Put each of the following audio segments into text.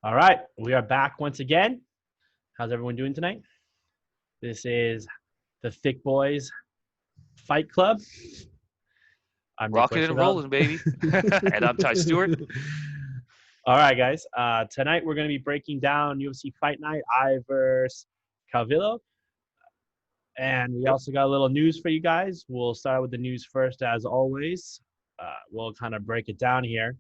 All right, we are back once again. How's everyone doing tonight? This is the Thick Boys Fight Club. I'm Nick Rocking and Westerveld. rolling, baby. And I'm Ty Stewart. All right, guys. Tonight we're going to be breaking down UFC Fight Night Eye versus Calvillo. And we Yep. also got a little news for you guys. We'll start with the news first, as always. We'll kind of break it down here.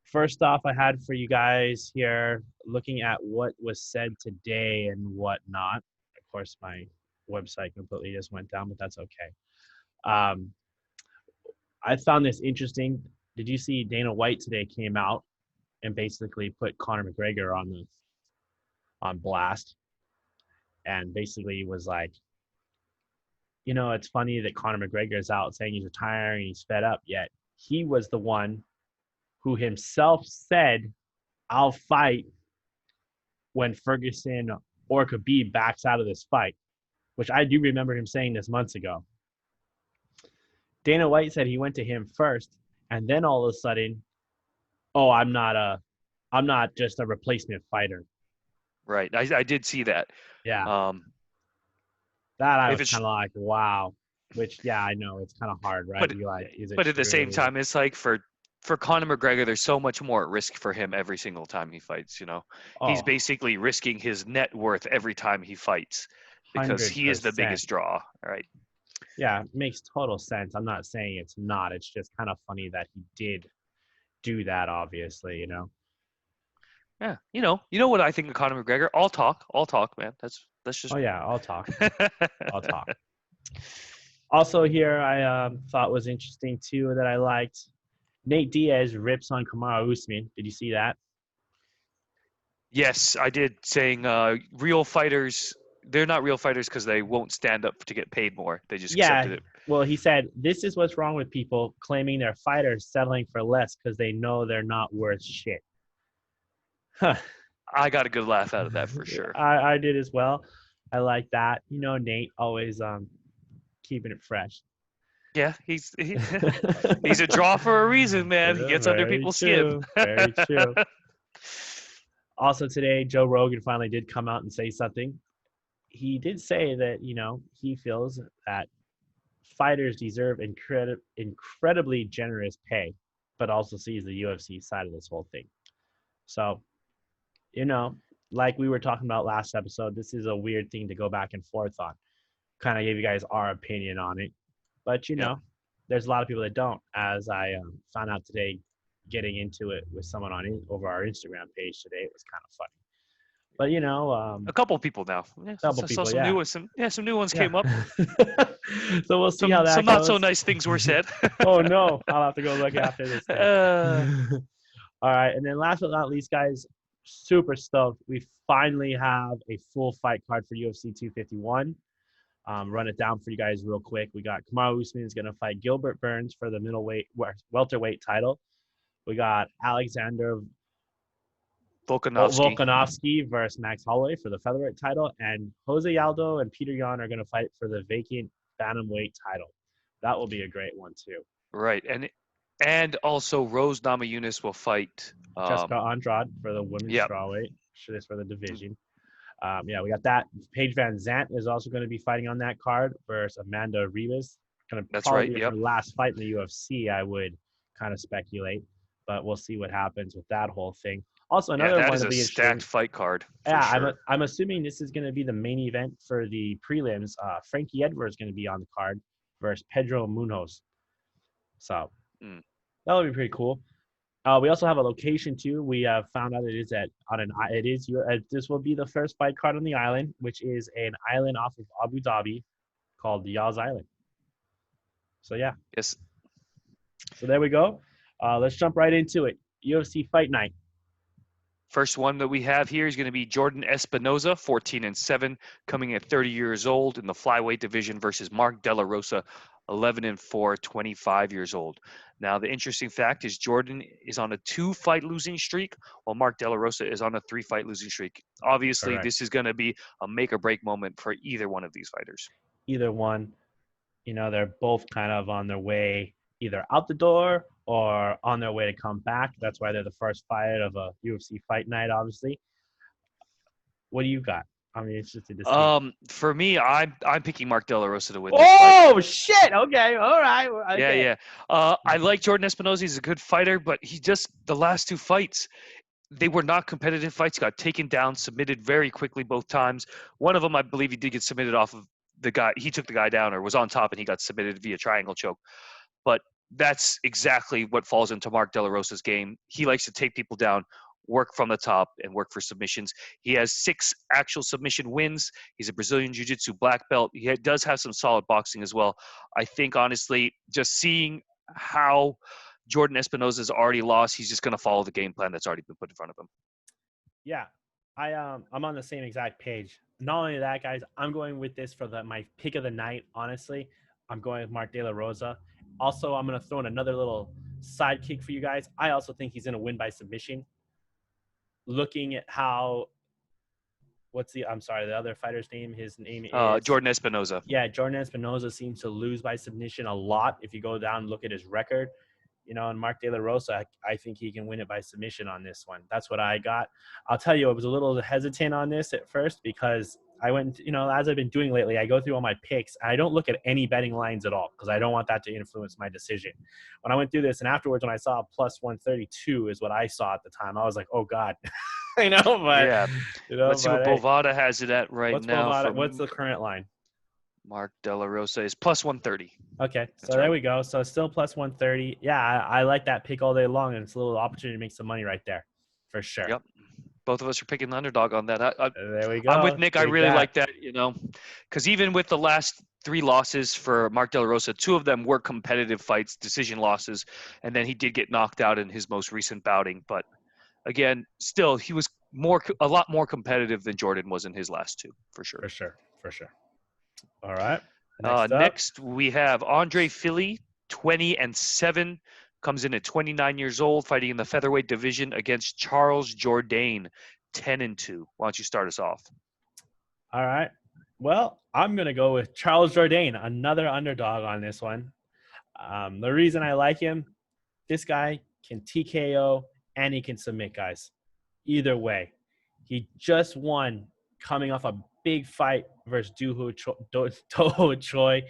First off, I had for you guys here looking at what was said today and what not. Of course, my website completely just went down, but that's okay. I found this interesting. Did you see Dana White today came out and basically put Conor McGregor on blast and basically was like, it's funny that Conor McGregor is out saying he's retiring, he's fed up, yet he was the one who himself said, I'll fight when Ferguson or Khabib backs out of this fight, which I do remember him saying this months ago. Dana White said he went to him first, and then all of a sudden, oh, I'm not just a replacement fighter. Right. I did see that. Yeah. That I if was it's, kind of like, wow. Which, yeah, I know it's kind of hard, right? but You like, is it but at the same true? time, it's like for Conor McGregor, there's so much more at risk for him every single time he fights. He's Oh, basically risking his net worth every time he fights because he is the 100%. biggest draw. Right. Yeah, it makes total sense. I'm not saying it's not. It's just kind of funny that he did do that, obviously. Yeah. You know what I think of Conor McGregor? I'll talk, man. That's Oh, just me. yeah, I'll talk. I'll talk. Also, here I thought was interesting too that I liked. Nate Diaz rips on Kamaru Usman. Did you see that? Yes, I did. Saying real fighters, they're not real fighters because they won't stand up to get paid more. They just Yeah. accepted it. Well, he said this is what's wrong with people claiming they're fighters settling for less because they know they're not worth shit. Huh. I got a good laugh out of that for sure. I did as well. I like that. Nate always keeping it fresh. Yeah, he's a draw for a reason, man. He gets under Very people's skin. true. Very true. Also today, Joe Rogan finally did come out and say something. He did say that, he feels that fighters deserve incredibly generous pay, but also sees the UFC side of this whole thing. So, like we were talking about last episode, this is a weird thing to go back and forth on. Kind of gave you guys our opinion on it. But, Yep. there's a lot of people that don't, as I found out today getting into it with someone over our Instagram page today. It was kind of funny. But, A couple people now. Yeah, couple I saw people, some yeah. some new ones Yeah. came up. So we'll see how Some that not so goes. nice things were said. Oh, no. I'll have to go look after this thing. Uh, All right. And then last but not least, guys, super stoked. We finally have a full fight card for UFC 251. Run it down for you guys real quick. We got Kamaru Usman is going to fight Gilbert Burns for the welterweight title. We got Alexander Volkanovski. Volkanovski versus Max Holloway for the featherweight title, and Jose Aldo and Peter Yan are going to fight for the vacant bantamweight title. That will be a great one too. Right, and also Rose Namajunas will fight. Jessica Andrade for the women's Yep. strawweight. Sure, this for the division. Yeah, we got that. Paige Van Zant is also going to be fighting on that card versus Amanda Ribas. Going to That's probably right. be Yep. her last fight in the UFC, I would kind of speculate, but we'll see what happens with that whole thing. Also, Yeah, another that one is to a be interesting. stacked fight card for Yeah, sure. I'm assuming this is going to be the main event for the prelims. Frankie Edwards is going to be on the card versus Pedro Munoz. So that would be pretty cool. We also have a location too. We found out this will be the first fight card on the island, which is an island off of Abu Dhabi called Yaz Island. So yeah. Yes. So there we go. Let's jump right into it. UFC Fight Night. First one that we have here is going to be Jordan Espinoza, 14-7, coming at 30 years old in the flyweight division versus Mark De La Rosa, 11-4, 25 years old. Now, the interesting fact is Jordan is on a 2-fight losing streak, while Mark De La Rosa is on a 3-fight losing streak. Obviously, Correct. this is going to be a make-or-break moment for either one of these fighters. Either one, they're both kind of on their way either out the door or on their way to come back. That's why they're the first fight of a UFC Fight Night, obviously. What do you got? I'm interested to see. For me, I'm picking Mark De La Rosa to win this fight. Oh shit! Okay, all right. Yeah, Okay. yeah. I like Jordan Espinosa. He's a good fighter, but he just the last two fights, they were not competitive fights. Got taken down, submitted very quickly both times. One of them, I believe, he did get submitted off of the guy. He took the guy down or was on top, and he got submitted via triangle choke. But that's exactly what falls into Mark De La Rosa's game. He likes to take people down, work from the top, and work for submissions. He has 6 actual submission wins. He's a Brazilian Jiu-Jitsu black belt. He does have some solid boxing as well. I think, honestly, just seeing how Jordan Espinosa's already lost, he's just going to follow the game plan that's already been put in front of him. Yeah, I'm on the same exact page. Not only that, guys, I'm going with this for my pick of the night. Honestly, I'm going with Mark De La Rosa. Also, I'm going to throw in another little sidekick for you guys. I also think he's going to win by submission. Looking at how, I'm sorry, the other fighter's name. His name is Jordan Espinosa. Yeah, Jordan Espinosa seems to lose by submission a lot. If you go down and look at his record, and Mark De La Rosa, I think he can win it by submission on this one. That's what I got. I'll tell you, I was a little hesitant on this at first because I went, as I've been doing lately, I go through all my picks. And I don't look at any betting lines at all because I don't want that to influence my decision. When I went through this and afterwards, when I saw plus 132 is what I saw at the time, I was like, oh God. But yeah. Let's see what Bovada has it at now. What's the current line? Mark De La Rosa is plus 130. Okay, so there we go. So still plus 130. Yeah, I like that pick all day long, and it's a little opportunity to make some money right there, for sure. Yep. Both of us are picking the underdog on that. There we go. I'm with Nick. I really like that, because even with the last 3 losses for Mark De La Rosa, 2 of them were competitive fights, decision losses, and then he did get knocked out in his most recent bouting. But again, still, he was a lot more competitive than Jordan was in his last 2, for sure. For sure. All right. Next we have Andre Fili, 20-7, comes in at 29 years old, fighting in the featherweight division against Charles Jourdain, 10-2. Why don't you start us off? All right. Well, I'm going to go with Charles Jourdain, another underdog on this one. The reason I like him, this guy can TKO and he can submit guys. Either way. He just won coming off a big fight versus Toho Choi.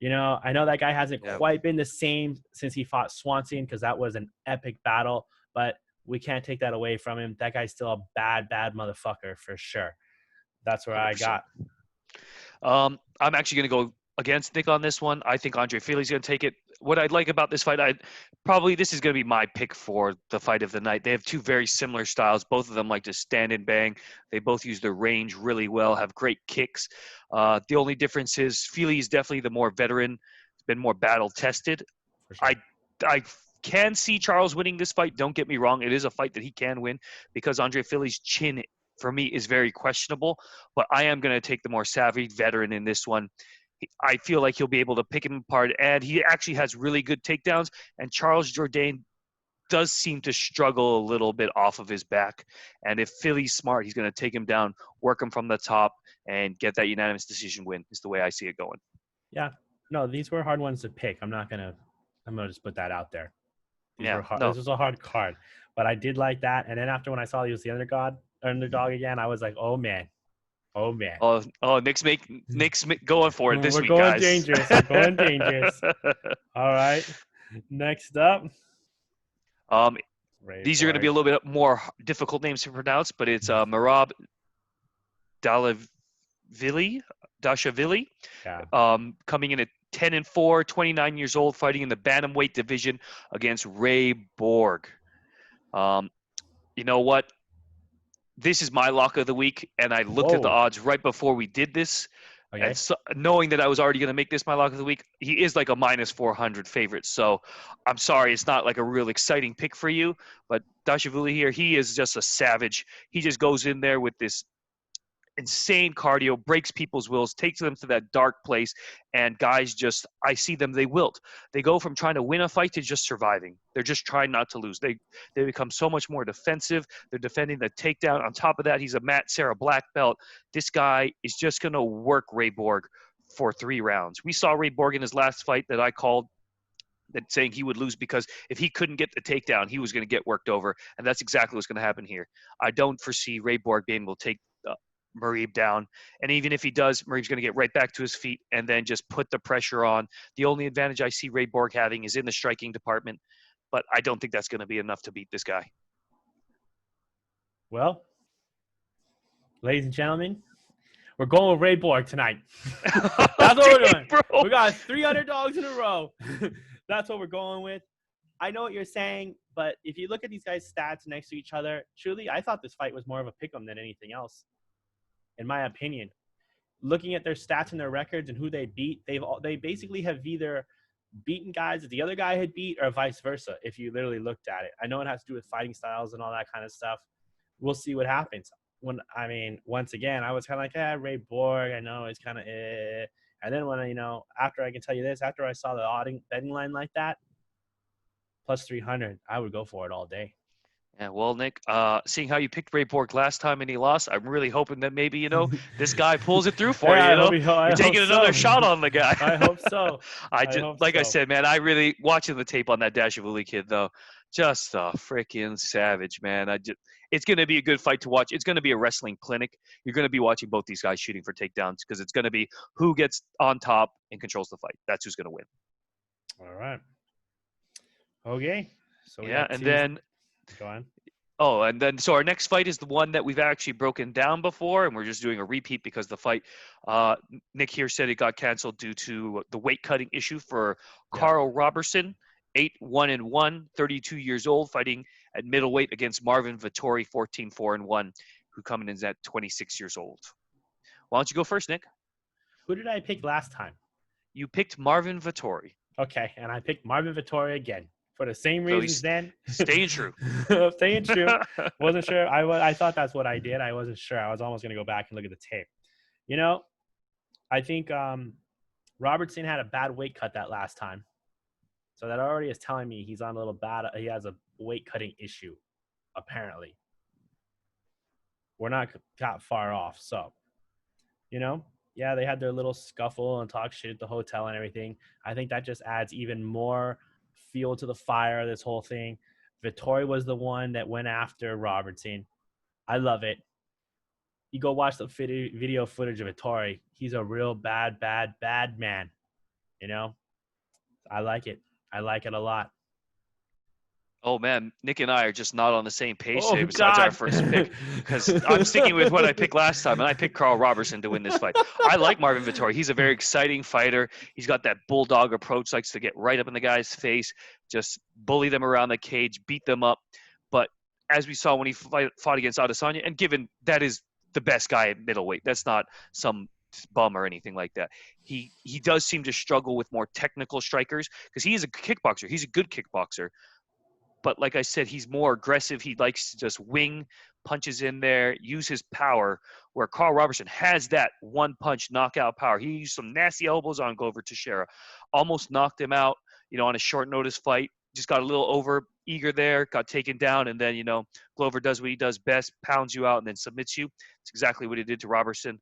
I know that guy hasn't quite been the same since he fought Swanson because that was an epic battle, but we can't take that away from him. That guy's still a bad motherfucker for sure. That's where 100%. I got. I'm actually going to go against Nick on this one. I think Andre Fili's going to take it. What I'd like about this fight, this is going to be my pick for the fight of the night. They have 2 very similar styles. Both of them like to stand and bang. They both use their range really well, have great kicks. The only difference is Fili is definitely the more veteran, been more battle tested. Sure. I can see Charles winning this fight. Don't get me wrong. It is a fight that he can win because Andre Fili's chin, for me, is very questionable. But I am going to take the more savvy veteran in this one. I feel like he'll be able to pick him apart, and he actually has really good takedowns. And Charles Jourdain does seem to struggle a little bit off of his back. And if Fili's smart, he's going to take him down, work him from the top, and get that unanimous decision win. Is the way I see it going. Yeah, no, these were hard ones to pick. I'm gonna just put that out there. This was a hard card, but I did like that. And then after when I saw he was the underdog again, I was like, oh man. Nick's going for it this week, We're guys. going dangerous. All right. Next up. These are going to be a little bit more difficult names to pronounce, but it's Merab Dashvili, coming in at 10-4, 29 years old, fighting in the bantamweight division against Ray Borg. You know what? This is my lock of the week, and I looked at the odds right before we did this. Okay. And so, knowing that I was already going to make this my lock of the week, he is like a minus 400 favorite. So I'm sorry, it's not like a real exciting pick for you. But Dashvili here, he is just a savage. He just goes in there with this insane cardio, breaks people's wills, takes them to that dark place, and guys I see them, they wilt. They go from trying to win a fight to just surviving. They're just trying not to lose. They become so much more defensive. They're defending the takedown. On top of that, he's a Matt Serra black belt. This guy is just going to work Ray Borg for 3 rounds. We saw Ray Borg in his last fight that I called that saying he would lose because if he couldn't get the takedown, he was going to get worked over, and that's exactly what's going to happen here. I don't foresee Ray Borg being able to take Marib down, and even if he does, Marib's going to get right back to his feet and then just put the pressure on. The only advantage I see Ray Borg having is in the striking department, but I don't think that's going to be enough to beat this guy. Well, ladies and gentlemen, we're going with Ray Borg tonight. That's what we're doing. Bro. We got 3 underdogs in a row. That's what we're going with. I know what you're saying, but if you look at these guys' stats next to each other, truly, I thought this fight was more of a pick'em than anything else, in my opinion. Looking at their stats and their records and who they beat, they basically have either beaten guys that the other guy had beat or vice versa, if you literally looked at it. I know it has to do with fighting styles and all that kind of stuff. We'll see what happens. Once again, I was kind of like, Ray Borg, I know it's kind of And then when, after I can tell you this, after I saw the betting line like that, plus 300, I would go for it all day. Yeah, well, Nick, seeing how you picked Ray Borg last time and he lost, I'm really hoping that maybe, this guy pulls it through for you. You're taking another shot on the guy. I hope so. I said, man, I really, watching the tape on that Dashavuli kid, though, just a freaking savage, man. It's going to be a good fight to watch. It's going to be a wrestling clinic. You're going to be watching both these guys shooting for takedowns because it's going to be who gets on top and controls the fight. That's who's going to win. All right. Okay. So then go on. Oh, and then so our next fight is the one that we've actually broken down before, and we're just doing a repeat because the fight, Nick here said it got canceled due to the weight cutting issue for Carl Robertson, 8-1-1, 32 years old, fighting at middleweight against Marvin Vettori, 14-4-1, who coming in at 26 years old. Why don't you go first, Nick? Who did I pick last time? You picked Marvin Vettori. Okay, and I picked Marvin Vettori again. For the same reasons then. Staying true. Staying true. Wasn't sure. I thought that's what I did. I wasn't sure. I was almost going to go back and look at the tape. I think Robertson had a bad weight cut that last time. So that already is telling me he's on a little bad. He has a weight cutting issue, apparently. We're not that far off. So, yeah, they had their little scuffle and talk shit at the hotel and everything. I think that just adds even more fuel to the fire of this whole thing. Vettori was the one that went after Robertson. I love it. You go watch the video footage of Vettori. He's a real bad man. I like it. I like it a lot. Oh, man, Nick and I are just not on the same page today besides our first pick because I'm sticking with what I picked last time, and I picked Carl Robertson to win this fight. I like Marvin Vettori. He's a very exciting fighter. He's got that bulldog approach, likes to get right up in the guy's face, just bully them around the cage, beat them up. But as we saw when he fought against Adesanya, and given that is the best guy at middleweight, that's not some bum or anything like that. He does seem to struggle with more technical strikers because he is a kickboxer. He's a good kickboxer. But like I said, he's more aggressive. He likes to just wing punches in there, use his power, where Carl Robertson has that one-punch knockout power. He used some nasty elbows on Glover Teixeira, almost knocked him out, on a short notice fight. Just got a little over-eager there, got taken down, and then, Glover does what he does best, pounds you out, and then submits you. It's exactly what he did to Robertson.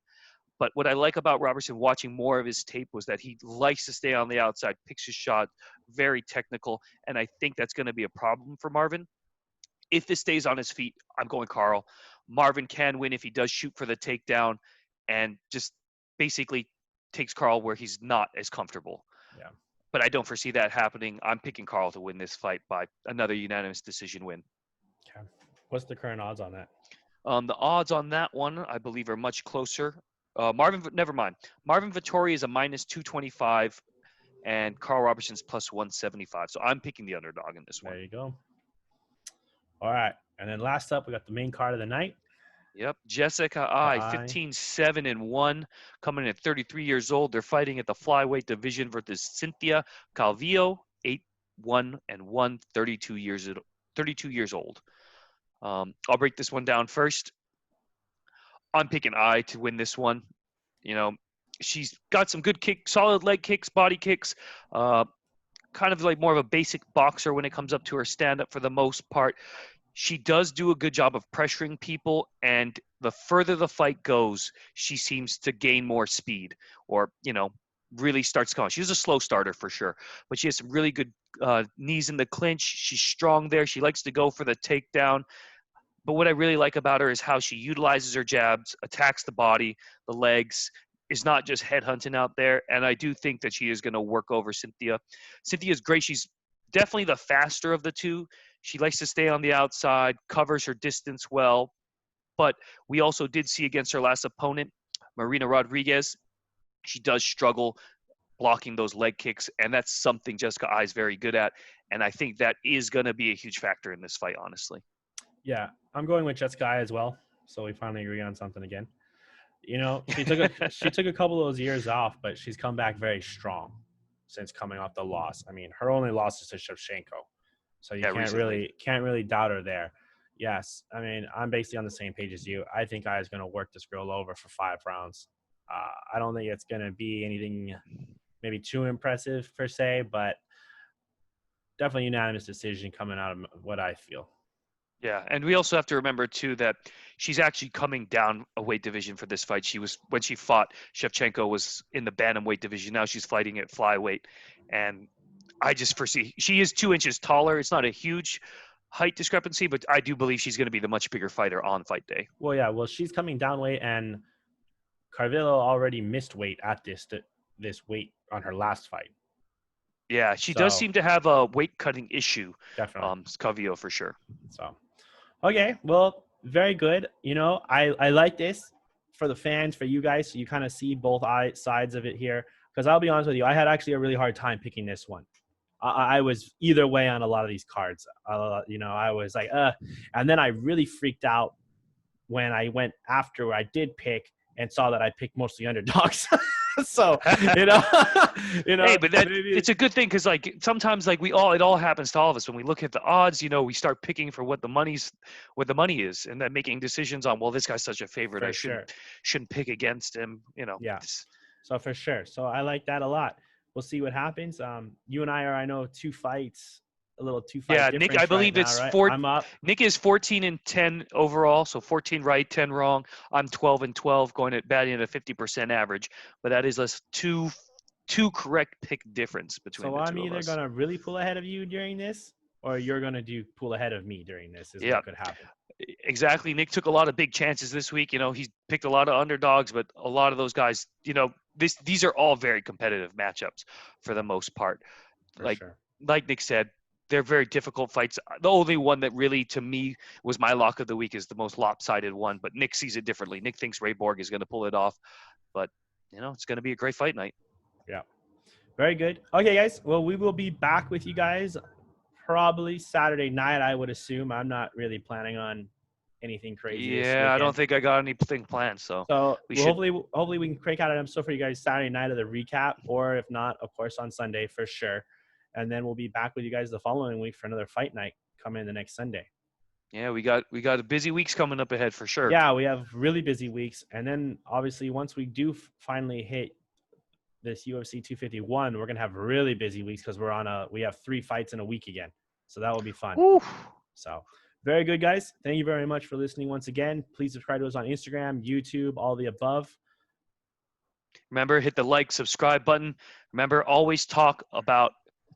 But what I like about Robertson watching more of his tape was that he likes to stay on the outside, picks his shot, very technical, and I think that's going to be a problem for Marvin. If this stays on his feet, I'm going Carl. Marvin can win if he does shoot for the takedown and just basically takes Carl where he's not as comfortable. Yeah. But I don't foresee that happening. I'm picking Carl to win this fight by another unanimous decision win. Okay. What's the current odds on that? The odds on that one, I believe, are much closer. Never mind. Marvin Vettori is a minus 225, and Carl Robertson's plus 175. So I'm picking the underdog in this one. There you go. All right. And then last up, we got the main card of the night. Yep. Jessica Eye, 15-7-1, coming in at 33 years old. They're fighting at the flyweight division versus Cynthia Calvillo, 8-1-1, 32 years old. I'll break this one down first. I'm picking Eye to win this one. She's got some good solid leg kicks, body kicks, kind of like more of a basic boxer when it comes up to her stand-up for the most part. She does do a good job of pressuring people, and the further the fight goes, she seems to gain more speed or, really starts going. She's a slow starter for sure, but she has some really good knees in the clinch. She's strong there. She likes to go for the takedown. But what I really like about her is how she utilizes her jabs, attacks the body, the legs, is not just headhunting out there. And I do think that she is going to work over Cynthia. Cynthia's great. She's definitely the faster of the two. She likes to stay on the outside, covers her distance well. But we also did see against her last opponent, Marina Rodriguez, she does struggle blocking those leg kicks, and that's something Jessica Eye is very good at. And I think that is going to be a huge factor in this fight, honestly. Yeah, I'm going with Jessica Eye as well. So we finally agree on something again. You know, she took a couple of those years off, but she's come back very strong since coming off the loss. I mean, her only loss is to Shevchenko, so you can't really doubt her there. Yes, I mean, I'm basically on the same page as you. I think Eye is going to work this girl over for 5 rounds. I don't think it's going to be anything maybe too impressive per se, but definitely unanimous decision coming out of what I feel. Yeah, and we also have to remember too that she's actually coming down a weight division for this fight. She was, when she fought Shevchenko, was in the bantamweight division. Now she's fighting at flyweight, and I just foresee she is 2 inches taller. It's not a huge height discrepancy, but I do believe she's going to be the much bigger fighter on fight day. Well, yeah, she's coming down weight, and Calvillo already missed weight at this weight on her last fight. Yeah, she does seem to have a weight cutting issue. Definitely. Calvillo for sure. So, okay, well, very good. You know, I like this for the fans, for you guys, so you kind of see both sides of it here. Because I'll be honest with you, I had actually a really hard time picking this one. I was either way on a lot of these cards. You know, I was like, and then I really freaked out when I went after I did pick and saw that I picked mostly underdogs. So, you know, Hey, but it's a good thing, because like sometimes like it all happens to all of us when we look at the odds. You know, we start picking for what the money is, and then making decisions on, well, this guy's such a favorite, I shouldn't pick against him. You know. Yeah. So for sure. So I like that a lot. We'll see what happens. You and I are, I know, 2 fights. A little 2 fight difference. Nick, I believe right it's now, right? 4. I'm up. Nick is 14-10 overall, so 14 right, 10 wrong. I'm 12-12, going at batting at a 50% average, but that is a two correct pick difference between the two of us. So I'm either gonna really pull ahead of you during this, or you're gonna pull ahead of me during this. What could happen. Exactly. Nick took a lot of big chances this week. You know, he's picked a lot of underdogs, but a lot of those guys, you know, these are all very competitive matchups for the most part. Like Nick said, they're very difficult fights. The only one that really, to me, was my lock of the week is the most lopsided one, but Nick sees it differently. Nick thinks Ray Borg is going to pull it off, but, you know, it's going to be a great fight night. Yeah. Very good. Okay, guys. Well, we will be back with you guys probably Saturday night, I would assume. I'm not really planning on anything crazy. Yeah, I don't think I got anything planned. So hopefully we can crank out an episode for you guys Saturday night of the recap, or if not, of course, on Sunday for sure. And then we'll be back with you guys the following week for another fight night coming the next Sunday. Yeah, we got busy weeks coming up ahead for sure. Yeah, we have really busy weeks. And then obviously once we do finally hit this UFC 251, we're going to have really busy weeks because we have 3 fights in a week again. So that will be fun. Oof. So very good, guys. Thank you very much for listening once again. Please subscribe to us on Instagram, YouTube, all the above. Remember, hit the like, subscribe button. Remember, always talk about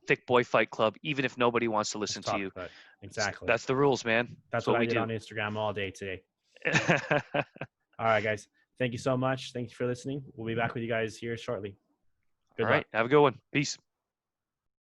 Thick Boy Fight Club, even if nobody wants to listen to you. Exactly. That's the rules, man. That's what I did on Instagram all day today. All right, guys. Thank you so much. Thank you for listening. We'll be back with you guys here shortly. All right. Have a good one. Peace.